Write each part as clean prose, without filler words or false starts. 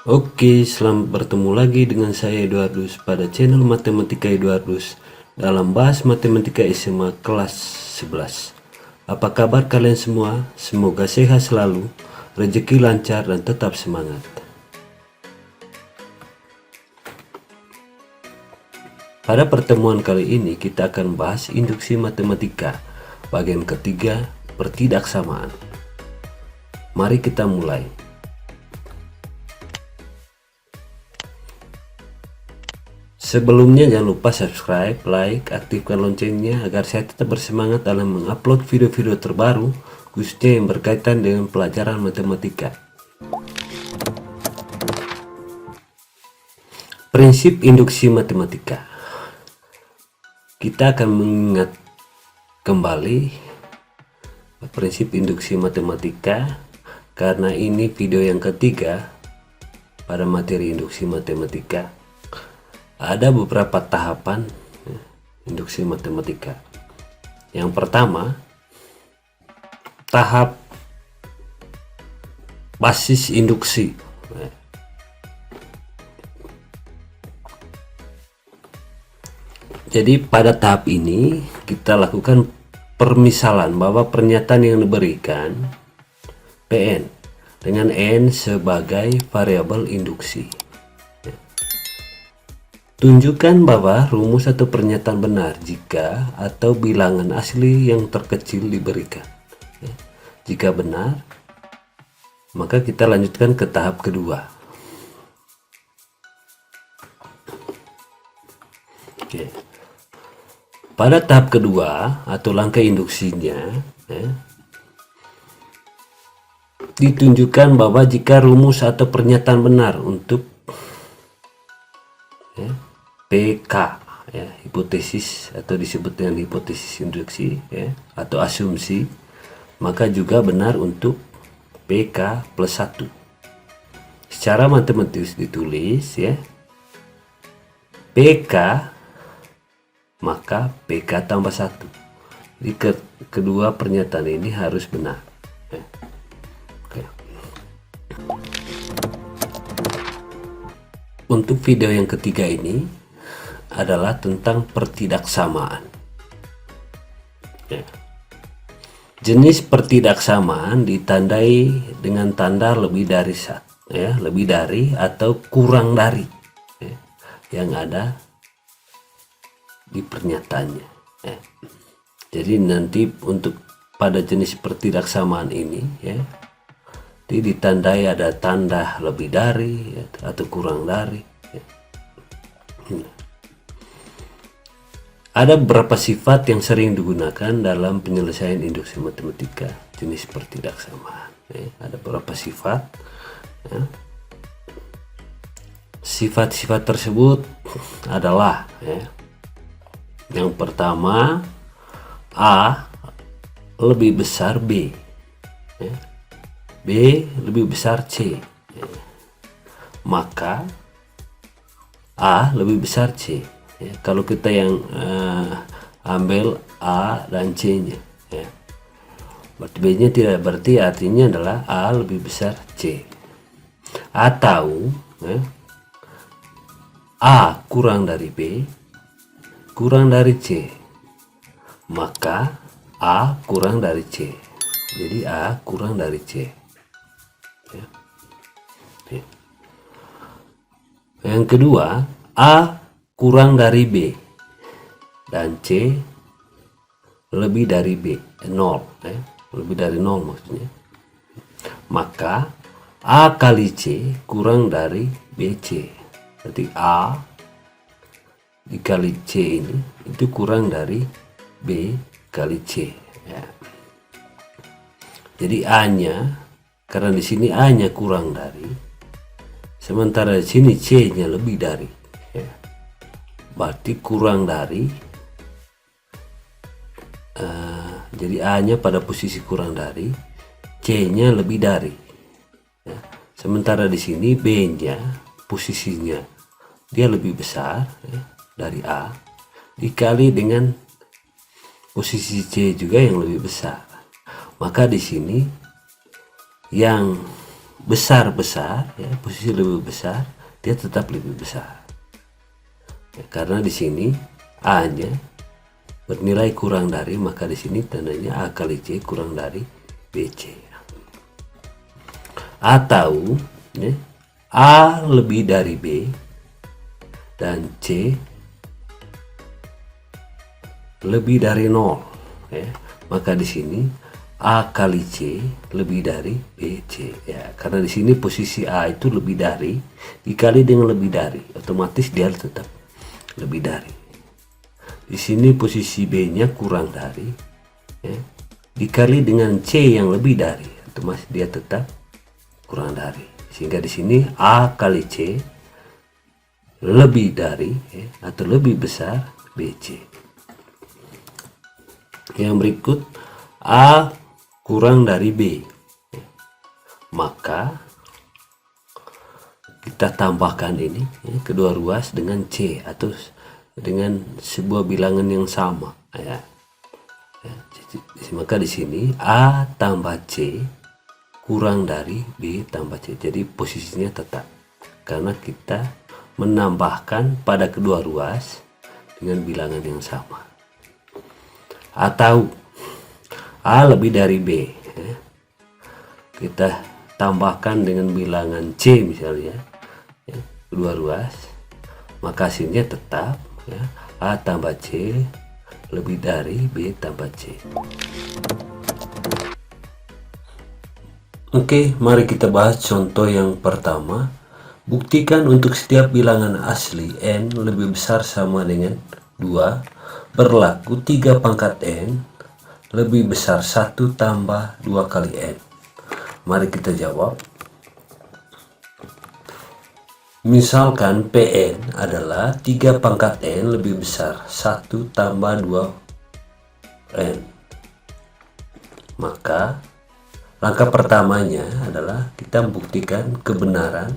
Oke, selamat bertemu lagi dengan saya Eduardus pada channel Matematika Eduardus dalam bahas Matematika SMA kelas 11. Apa kabar kalian semua? Semoga sehat selalu, rezeki lancar dan tetap semangat. Pada pertemuan kali ini kita akan bahas induksi matematika bagian ketiga, pertidaksamaan. Mari kita mulai. Sebelumnya jangan lupa subscribe, like, aktifkan loncengnya agar saya tetap bersemangat dalam mengupload video-video terbaru khususnya yang berkaitan dengan pelajaran matematika. Prinsip induksi matematika. Kita akan mengingat kembali prinsip induksi matematika karena ini video yang ketiga pada materi induksi matematika. Ada beberapa tahapan induksi matematika. Yang pertama, tahap basis induksi. Jadi pada tahap ini kita lakukan permisalan bahwa pernyataan yang diberikan Pn dengan n sebagai variabel induksi. Tunjukkan bahwa rumus atau pernyataan benar jika atau bilangan asli yang terkecil diberikan. Jika benar, maka kita lanjutkan ke tahap kedua. Oke. Pada tahap kedua atau langkah induksinya, ditunjukkan bahwa jika rumus atau pernyataan benar untuk PK, hipotesis atau disebut dengan hipotesis induksi, atau asumsi, maka juga benar untuk PK plus 1. Secara matematis ditulis PK maka PK tambah 1. Jadi kedua pernyataan ini harus benar. Untuk video yang ketiga ini adalah tentang pertidaksamaan. Jenis pertidaksamaan ditandai dengan tanda lebih dari satu, lebih dari atau kurang dari yang ada di pernyataannya. Jadi nanti untuk pada jenis pertidaksamaan ini ditandai ada tanda lebih dari atau kurang dari. Ada beberapa sifat yang sering digunakan dalam penyelesaian induksi matematika jenis pertidaksamaan. Ada beberapa sifat. Sifat-sifat tersebut adalah yang pertama, A lebih besar B, B lebih besar C, maka A lebih besar C. Kalau kita yang ambil A dan C nya, berarti B nya tidak, berarti artinya adalah A lebih besar C. Atau A kurang dari B kurang dari C, maka A kurang dari C. Jadi A kurang dari C. Yang kedua, A kurang dari B dan C lebih dari B, 0, lebih dari 0 maksudnya. Maka A kali C kurang dari BC. Berarti A dikali C ini itu kurang dari B kali C. Jadi A nya, karena di sini A nya kurang dari, sementara di sini C nya lebih dari, berarti kurang dari, jadi A nya pada posisi kurang dari, C nya lebih dari, sementara di sini B nya posisinya dia lebih besar dari A, dikali dengan posisi C juga yang lebih besar, maka di sini yang besar ya, posisi lebih besar, dia tetap lebih besar ya, karena di sini A nya bernilai kurang dari, maka di sini tandanya A kali C kurang dari BC. Atau ya, A lebih dari B dan C lebih dari 0 ya, maka di sini A kali C lebih dari BC ya, karena di sini posisi A itu lebih dari dikali dengan lebih dari, otomatis dia tetap lebih dari. Di sini posisi B nya kurang dari ya, dikali dengan C yang lebih dari, otomatis dia tetap kurang dari, sehingga di sini A kali C lebih dari ya, atau lebih besar BC. Yang berikut A kurang dari B, maka kita tambahkan ini ya, kedua ruas dengan C atau dengan sebuah bilangan yang sama ya. Maka di sini A tambah C kurang dari B tambah C, jadi posisinya tetap karena kita menambahkan pada kedua ruas dengan bilangan yang sama. Atau A lebih dari B ya, kita tambahkan dengan bilangan C misalnya ya, kedua ruas, maka hasilnya tetap ya, A tambah C lebih dari B tambah C. Oke, mari kita bahas contoh yang pertama. Buktikan untuk setiap bilangan asli n lebih besar sama dengan 2 berlaku 3 pangkat n lebih besar 1 tambah 2 kali n. Mari kita jawab. Misalkan Pn adalah 3 pangkat n lebih besar 1 tambah 2 n. Maka langkah pertamanya adalah kita membuktikan kebenaran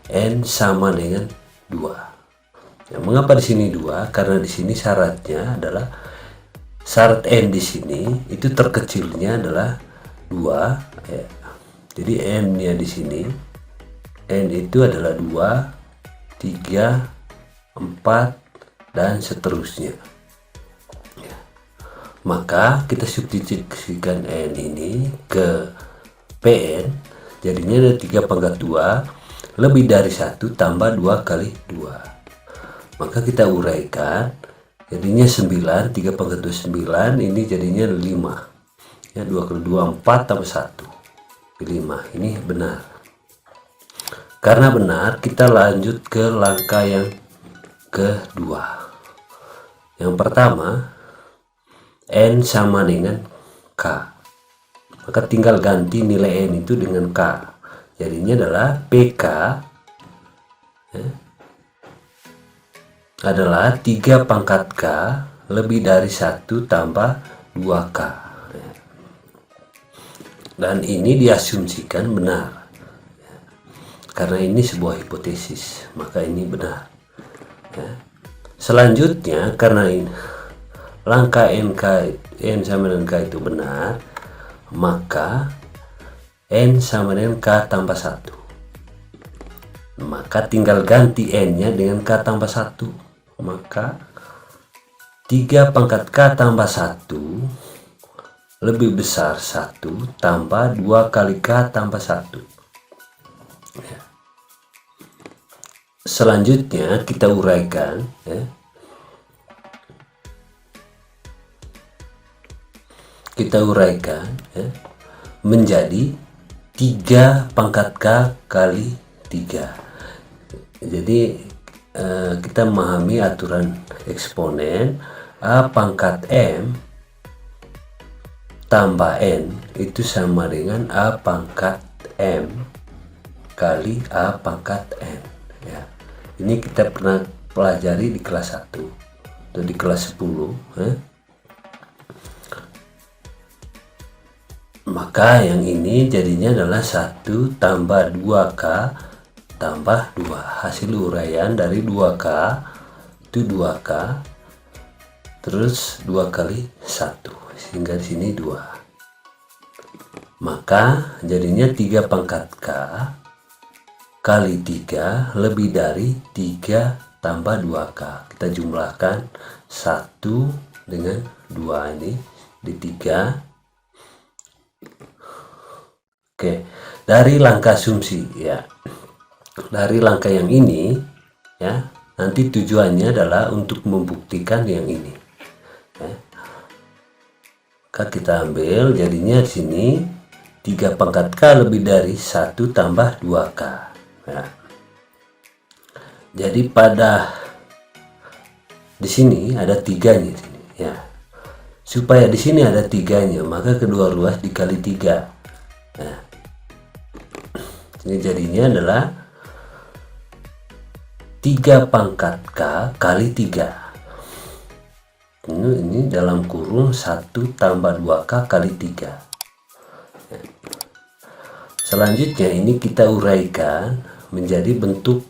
n sama dengan 2. Ya, mengapa di sini 2? Karena di sini syaratnya adalah syarat n di sini itu terkecilnya adalah 2 ya. Jadi n-nya di sini n itu adalah 2, 3, 4 dan seterusnya. Ya. Maka kita substitusikan n ini ke Pn, jadinya ada 3 pangkat 2 lebih dari 1 tambah 2 kali 2. Maka kita uraikan, jadinya 9, 3 pangkat 2 9, ini jadinya 5 ya, 2 kali 2 4 tambah 1 5. Ini benar. Karena benar, kita lanjut ke langkah yang kedua. Yang pertama, n sama dengan k, maka tinggal ganti nilai n itu dengan k, jadinya adalah PK ya, adalah 3 pangkat K lebih dari 1 tambah 2K ya. Dan ini diasumsikan benar ya. Karena ini sebuah hipotesis, maka ini benar ya. Selanjutnya, karena ini langkah n sama dengan K itu benar, maka n sama dengan K tambah 1. Maka tinggal ganti n nya dengan K tambah 1. Maka 3 pangkat K tambah 1 lebih besar 1 tambah 2 kali K tambah 1 ya. Selanjutnya kita uraikan ya. Kita uraikan ya, menjadi 3 pangkat K kali 3. Jadi kita memahami aturan eksponen A pangkat M tambah N itu sama dengan A pangkat M kali A pangkat N ya. Ini kita pernah pelajari di kelas 1 atau di kelas 10 ya. Maka yang ini jadinya adalah 1 tambah 2K tambah 2. Hasil uraian dari 2K itu 2K terus 2 kali 1 sehingga di sini 2. Maka jadinya 3 pangkat K kali 3 lebih dari 3 tambah 2K. Kita jumlahkan 1 dengan 2 ini di 3. Oke, dari langkah asumsi ya. Dari langkah yang ini ya, nanti tujuannya adalah untuk membuktikan yang ini. Ya. Maka kita ambil jadinya di sini 3 pangkat K lebih dari 1 tambah 2K. Ya. Jadi pada di sini ada 3-nya sini ya. Supaya di sini ada 3-nya, maka kedua ruas dikali 3. Nah, ini jadinya adalah 3 pangkat K kali 3. Ini dalam kurung 1 tambah 2K kali 3. Selanjutnya ini kita uraikan menjadi bentuk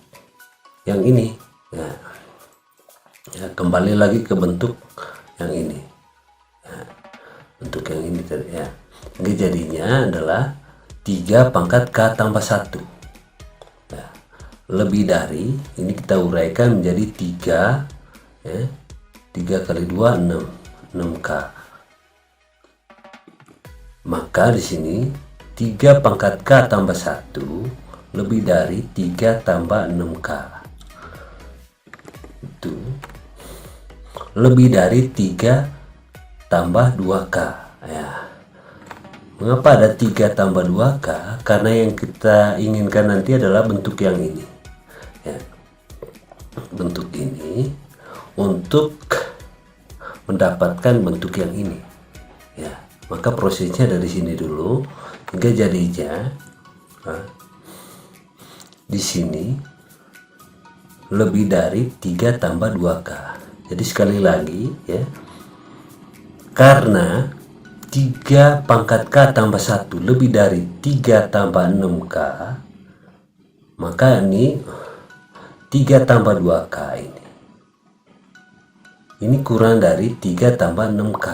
yang ini ya. Ya, kembali lagi ke bentuk yang ini ya, bentuk yang ini ya. Ini jadinya adalah 3 pangkat K tambah 1 ya. Lebih dari ini kita uraikan menjadi 3 ya. 3 kali 2 6K. Maka di sini 3 pangkat K tambah 1 lebih dari 3 tambah 6K itu lebih dari 3 tambah 2K ya. Mengapa ada 3 tambah 2K? Karena yang kita inginkan nanti adalah bentuk yang ini ya. Bentuk ini untuk mendapatkan bentuk yang ini ya. Maka prosesnya dari sini dulu hingga jadinya di sini lebih dari 3 tambah 2K. Jadi sekali lagi ya, karena 3 pangkat K tambah 1 lebih dari 3 tambah 6K, maka ini 3 tambah 2K ini kurang dari 3 tambah 6K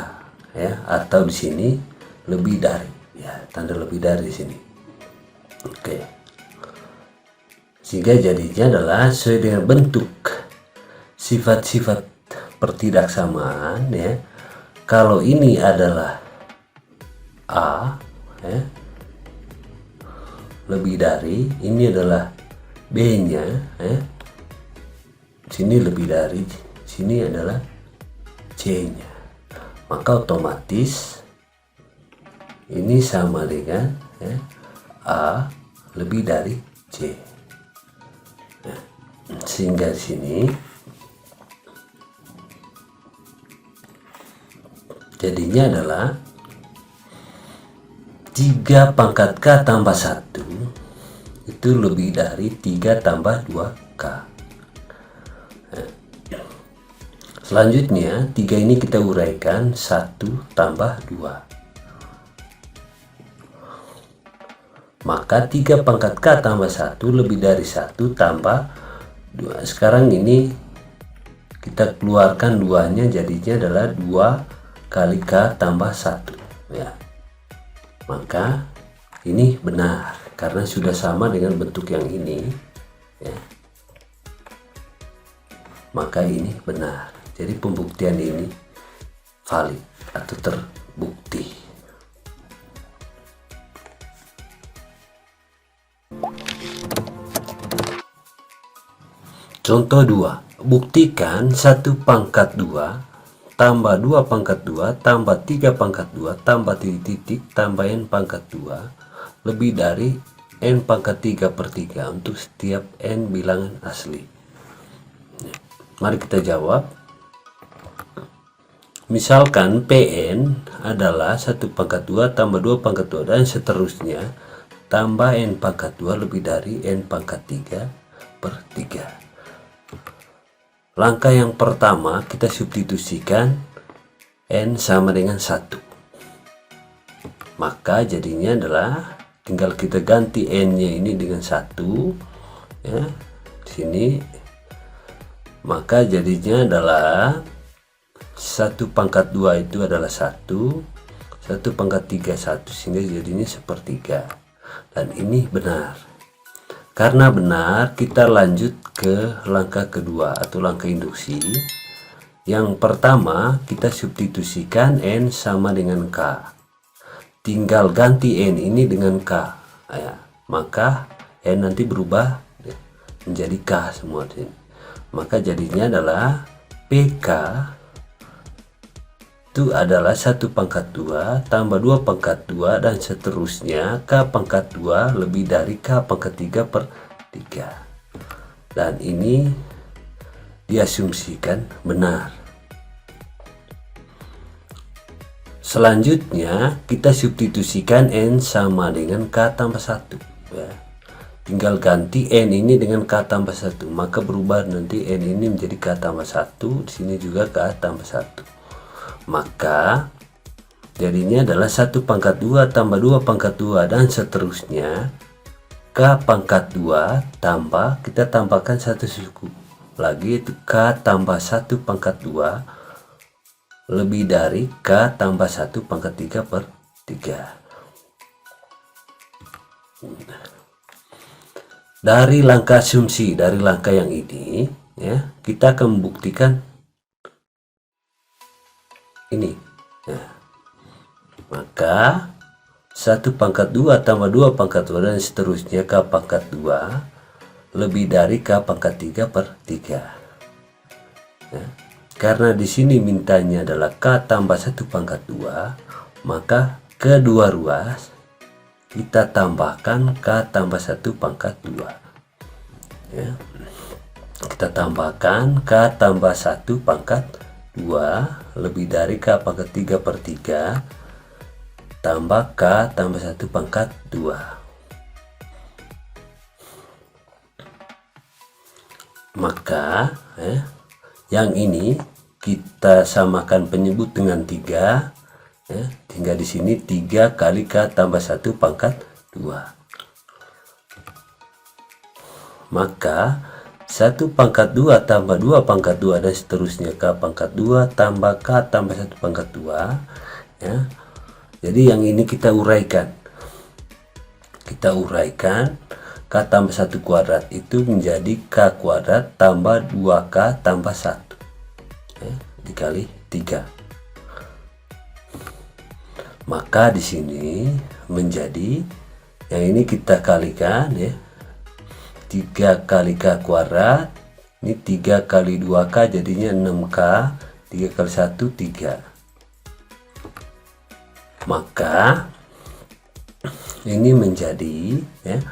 ya, atau di sini lebih dari ya, tanda lebih dari di sini. Oke. Sehingga jadinya adalah sesuai dengan bentuk sifat-sifat pertidaksamaan ya. Kalau ini adalah A ya, lebih dari, ini adalah B-nya ya. Sini lebih dari, sini adalah C-nya. Maka otomatis ini sama dengan ya, A lebih dari C. Nah, sehingga di sini jadinya adalah 3 pangkat K tambah 1 itu lebih dari 3 tambah 2K. Nah, selanjutnya 3 ini kita uraikan 1 tambah 2. Maka 3 pangkat K tambah 1 lebih dari 1 tambah 2. Sekarang ini kita keluarkan 2-nya, jadinya adalah 2 kali K tambah 1 ya. Maka ini benar karena sudah sama dengan bentuk yang ini ya. Maka ini benar. Jadi pembuktian ini valid atau terbukti. Contoh 2. Buktikan 1 pangkat 2 tambah 2 pangkat 2 tambah 3 pangkat 2 tambah titik tambah n pangkat 2 lebih dari n pangkat 3 per 3 untuk setiap n bilangan asli. Mari kita jawab. Misalkan Pn adalah 1 pangkat 2 tambah 2 pangkat 2 dan seterusnya tambah n pangkat 2 lebih dari n pangkat 3 per 3. Langkah yang pertama kita substitusikan n sama dengan 1. Maka jadinya adalah tinggal kita ganti n-nya ini dengan 1 ya. Di sini maka jadinya adalah 1 pangkat 2 itu adalah 1, 1 pangkat 3 1, sehingga jadinya sepertiga. Dan ini benar. Karena benar, kita lanjut ke langkah kedua atau langkah induksi. Yang pertama, kita substitusikan N sama dengan K. Tinggal ganti N ini dengan K ya. Maka N nanti berubah menjadi K semua di sini. Maka jadinya adalah PK itu adalah 1 pangkat 2 tambah 2 pangkat 2 dan seterusnya K pangkat 2 lebih dari K pangkat 3 per 3. Dan ini diasumsikan benar. Selanjutnya kita substitusikan N sama dengan K tambah 1 ya. Tinggal ganti N ini dengan K tambah 1, maka berubah nanti N ini menjadi K tambah 1, di sini juga K tambah 1. Maka jadinya adalah 1 pangkat 2 tambah 2 pangkat 2 dan seterusnya K pangkat 2 tambah, kita tambahkan satu suku lagi, itu K tambah 1 pangkat 2 lebih dari K tambah 1 pangkat 3 per 3. Dari langkah asumsi, dari langkah yang ini ya, kita akan membuktikan ini ya. Maka 1 pangkat 2 tambah 2 pangkat 2 dan seterusnya K pangkat 2 lebih dari K pangkat 3 per 3 ya. Karena di sini mintanya adalah K tambah 1 pangkat 2, maka kedua ruas kita tambahkan K tambah 1 pangkat 2 ya. Kita tambahkan K tambah 1 pangkat 2 lebih dari K pangkat 3 per 3 tambah K tambah 1 pangkat 2. Maka yang ini kita samakan penyebut dengan 3 ya. Tinggal di sini 3 kali K tambah 1 pangkat 2. Maka 1 pangkat 2 tambah 2 pangkat 2 dan seterusnya K pangkat 2 tambah K tambah 1 pangkat 2 ya. Jadi yang ini kita uraikan. Kita uraikan K tambah 1 kuadrat itu menjadi K kuadrat tambah 2K tambah 1 ya, dikali 3. Maka di sini menjadi yang ini kita kalikan ya. 3 kali K kuadrat, ini 3 kali 2K jadinya 6K, 3 kali 1 3. Maka ini menjadi ya,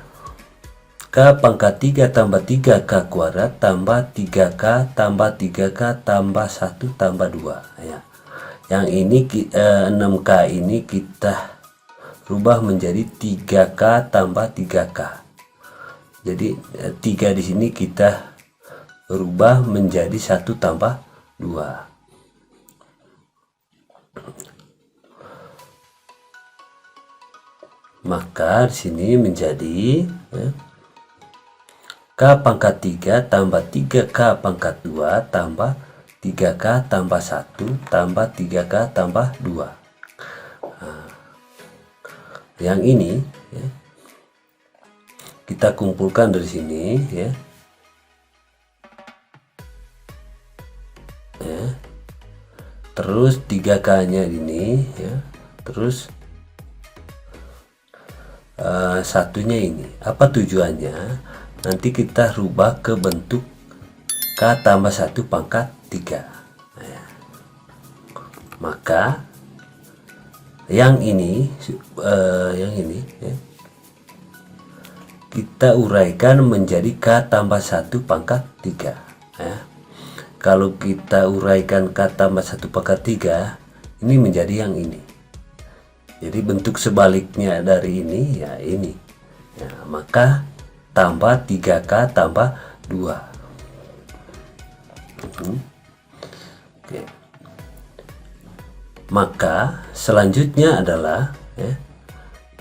K pangkat 3 tambah 3K kuadrat tambah 3K tambah 3K tambah 1 tambah 2 ya. Yang ini 6K ini kita rubah menjadi 3K tambah 3K. Jadi 3 di sini kita rubah menjadi 1 tambah 2. Maka di sini menjadi ya, K pangkat 3 tambah 3K pangkat 2 tambah 3K tambah 1 tambah 3K tambah 2. Nah, yang ini ya, kita kumpulkan dari sini ya. Terus 3K nya ini ya. Terus satunya ini. Apa tujuannya? Nanti kita rubah ke bentuk K tambah 1 pangkat 3 ya. Maka yang ini ya, kita uraikan menjadi K tambah 1 pangkat 3 ya. Kalau kita uraikan K tambah 1 pangkat 3 ini menjadi yang ini. Jadi bentuk sebaliknya dari ini ya ini ya, maka tambah 3K tambah 2. Oke. Maka selanjutnya adalah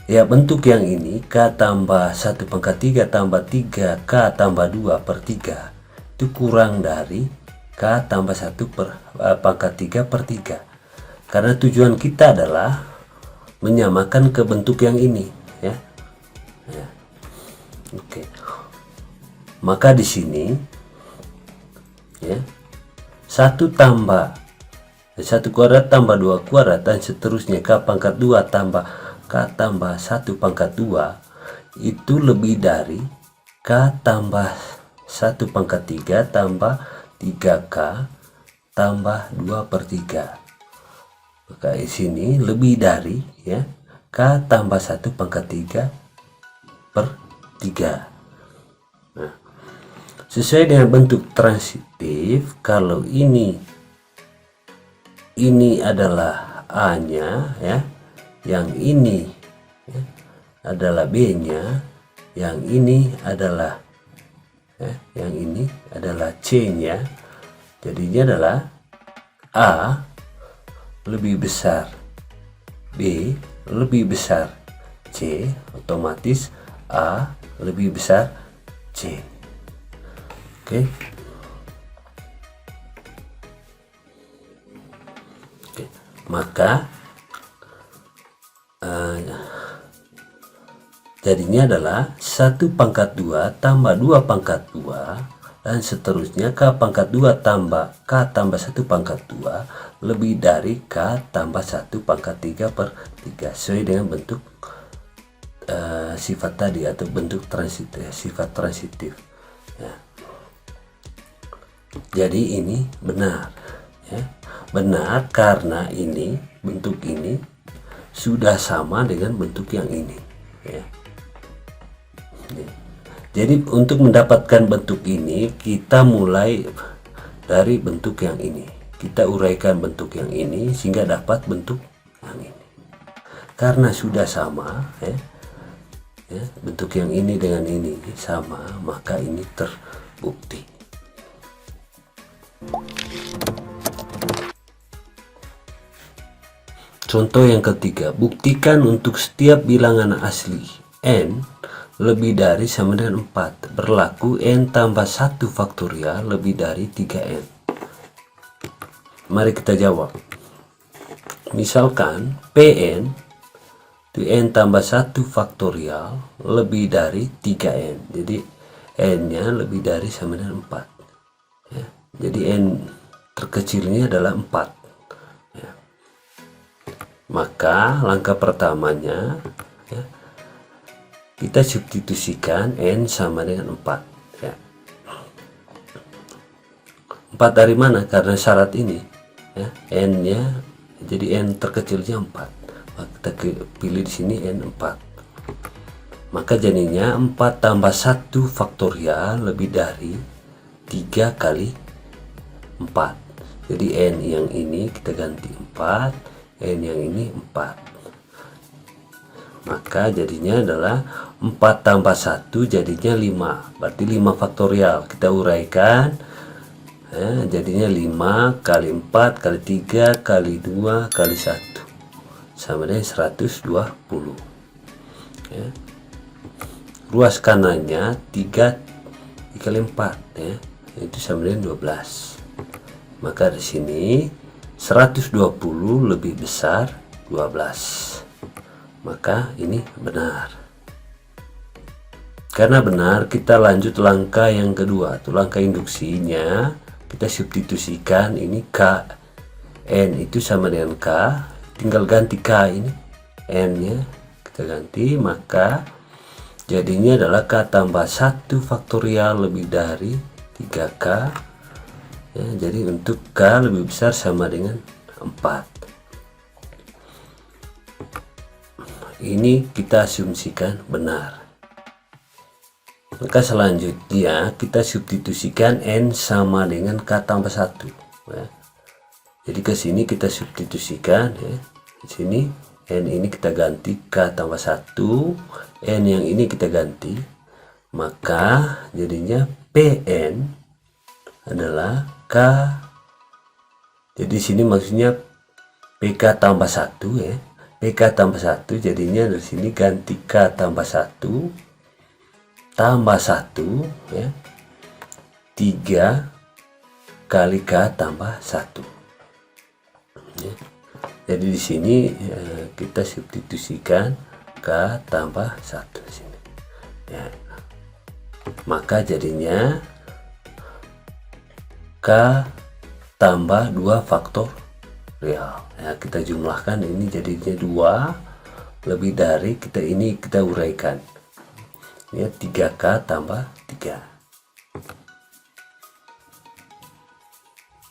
ya bentuk yang ini K tambah 1 pangkat 3 tambah 3K tambah 2 per 3 itu kurang dari K tambah 1 pangkat 3 per 3. Karena tujuan kita adalah menyamakan ke bentuk yang ini ya. Oke. Maka di sini ya, 1 tambah 1 kuadrat tambah 2 kuadrat dan seterusnya k pangkat 2 tambah k tambah 1 pangkat 2 itu lebih dari k tambah 1 pangkat 3 tambah 3k tambah 2/3. Maka di sini lebih dari ya k tambah 1 pangkat 3/3. Nah, sesuai dengan bentuk transitif, kalau ini adalah A-nya ya, yang ini ya, adalah B-nya, yang ini adalah yang ini adalah C-nya. Jadinya adalah A lebih besar B lebih besar C, otomatis A lebih besar C. Oke. Maka jadinya adalah 1 pangkat 2 tambah 2 pangkat 2 dan seterusnya k pangkat 2 tambah k tambah 1 pangkat 2 lebih dari k tambah 1 pangkat 3/3 sesuai dengan bentuk sifat tadi atau bentuk transitif, sifat transitif ya. Jadi ini benar ya. Benar karena ini bentuk ini sudah sama dengan bentuk yang ini ya. Jadi untuk mendapatkan bentuk ini kita mulai dari bentuk yang ini, kita uraikan bentuk yang ini sehingga dapat bentuk yang ini. Karena sudah sama ya, bentuk yang ini dengan ini sama, maka ini terbukti. Contoh yang ketiga, buktikan untuk setiap bilangan asli n lebih dari sama dengan 4 berlaku n tambah 1 faktorial lebih dari 3n. Mari kita jawab. Misalkan Pn itu n tambah 1 faktorial lebih dari 3n. Jadi n nya lebih dari sama dengan 4 ya. Jadi n terkecilnya adalah 4 ya. Maka langkah pertamanya ya, kita substitusikan n sama dengan 4 ya. 4 dari mana? Karena syarat ini ya, n nya jadi n terkecilnya 4, maka kita pilih di sini n 4. Maka jadinya 4 tambah 1 faktorial lebih dari 3 kali 4. Jadi n yang ini kita ganti 4, n yang ini 4. Maka jadinya adalah 4 tambah 1 jadinya 5, berarti 5 faktorial. Kita uraikan ya, jadinya 5 kali 4 kali 3 kali 2 kali 1 sama dengan 120 ya. Ruas kanannya 3 dikali 4 ya, itu sama dengan 12. Maka di sini 120 lebih besar 12. Maka ini benar. Karena benar, kita lanjut langkah yang kedua, itu langkah induksinya. Kita substitusikan ini k, n itu sama dengan k, tinggal ganti k ini, n nya kita ganti, maka jadinya adalah k tambah 1 faktorial lebih dari 3k ya. Jadi untuk k lebih besar sama dengan 4. Ini kita asumsikan benar. Maka selanjutnya kita substitusikan n sama dengan k tambah 1 ya. Jadi ke sini kita substitusikan ya. Di sini n ini kita ganti k tambah 1, n yang ini kita ganti. Maka jadinya Pn adalah k. Jadi sini maksudnya PK tambah 1 ya. PK tambah 1 jadinya dari sini ganti K tambah 1 tambah 1 ya, 3 kali K tambah 1 ya. Jadi di sini kita substitusikan K tambah 1 di sini. Ya. Maka jadinya K tambah 2 faktorial. Ya, kita jumlahkan ini jadinya 2 lebih dari kita uraikan. Ya, 3K tambah 3.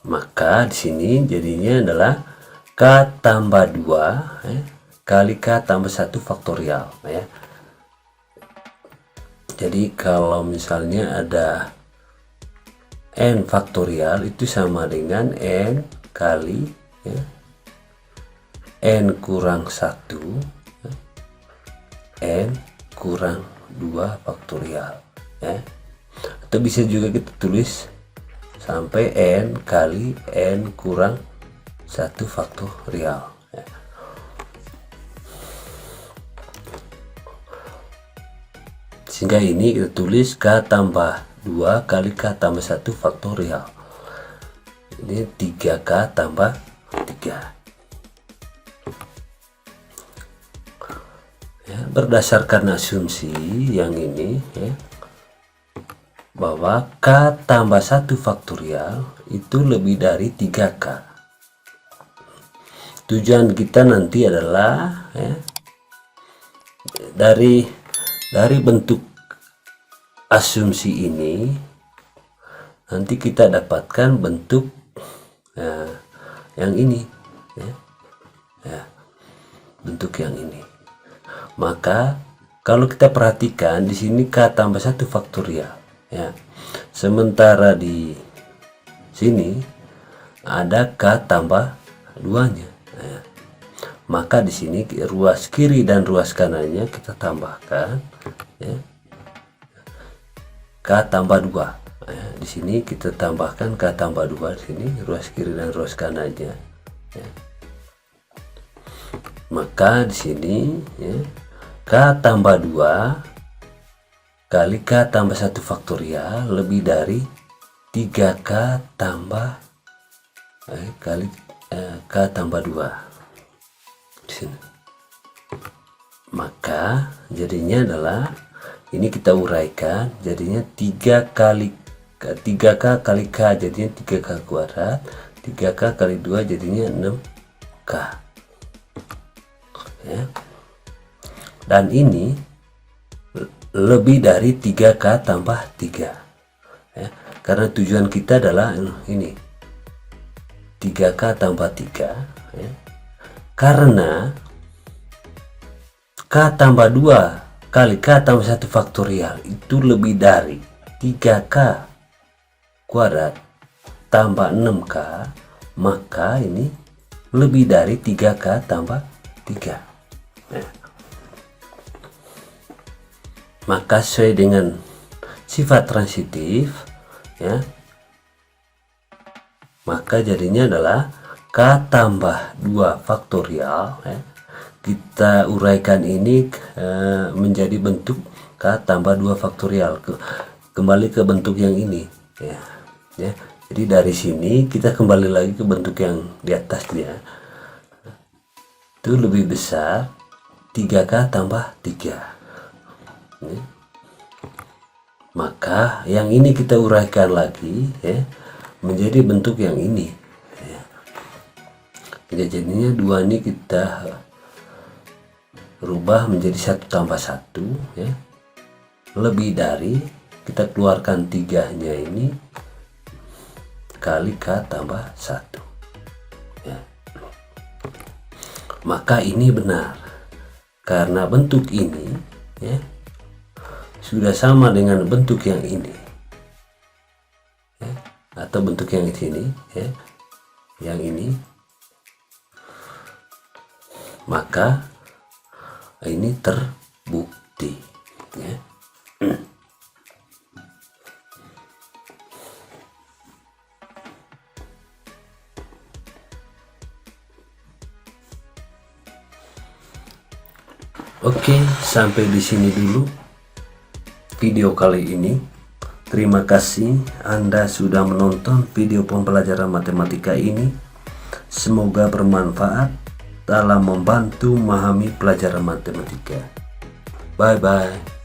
Maka di sini jadinya adalah K tambah 2 kali K tambah 1 faktorial ya. Jadi kalau misalnya ada N faktorial itu sama dengan N kali ya, N kurang 1 ya, N kurang 2 faktorial ya. Atau bisa juga kita tulis sampai N kali N kurang 1 faktorial ya. Sehingga ini kita tulis K tambah 2 kali K tambah 1 faktorial. Ini 3K tambah 3 ya, berdasarkan asumsi yang ini ya, bahwa K tambah 1 faktorial itu lebih dari 3K. Tujuan kita nanti adalah ya, dari bentuk asumsi ini nanti kita dapatkan bentuk ya, yang ini ya. Ya, bentuk yang ini. Maka kalau kita perhatikan di sini K tambah 1 faktorial ya, sementara di sini ada K tambah 2-nya ya. Maka di sini ruas kiri dan ruas kanannya kita tambahkan ya, K tambah 2 ya. Di sini kita tambahkan K tambah 2 di sini ruas kiri dan ruas kanannya ya. Maka di sini ya, K tambah 2 kali K tambah 1 faktorial lebih dari 3K tambah kali K tambah 2 di sini. Maka jadinya adalah ini kita uraikan jadinya 3K kali K jadinya 3K kuadrat, 3K kali 2 jadinya 6K ya. Dan ini lebih dari 3K tambah 3 ya. Karena tujuan kita adalah ini 3K tambah 3 ya. Karena K tambah 2 kali K tambah 1 faktorial itu lebih dari 3K kuadrat tambah 6K, maka ini lebih dari 3K tambah 3 ya. Maka sesuai dengan sifat transitif ya, maka jadinya adalah K tambah 2 faktorial ya. Kita uraikan ini menjadi bentuk K tambah 2 faktorial, kembali ke bentuk yang ini ya. Ya, jadi dari sini kita kembali lagi ke bentuk yang di atasnya, itu lebih besar 3K tambah 3 ya. Maka yang ini kita uraikan lagi ya, menjadi bentuk yang ini ya. Jadinya 2 ini kita rubah menjadi 1 tambah 1 ya, lebih dari kita keluarkan 3-nya ini kali K tambah 1 ya. Maka ini benar karena bentuk ini ya sudah sama dengan bentuk yang ini ya, atau bentuk yang di sini ya, yang ini, maka ini terbukti ya. Oke, sampai di sini dulu video kali ini. Terima kasih Anda sudah menonton video pembelajaran matematika ini. Semoga bermanfaat. dalam membantu memahami pelajaran matematika. Bye bye.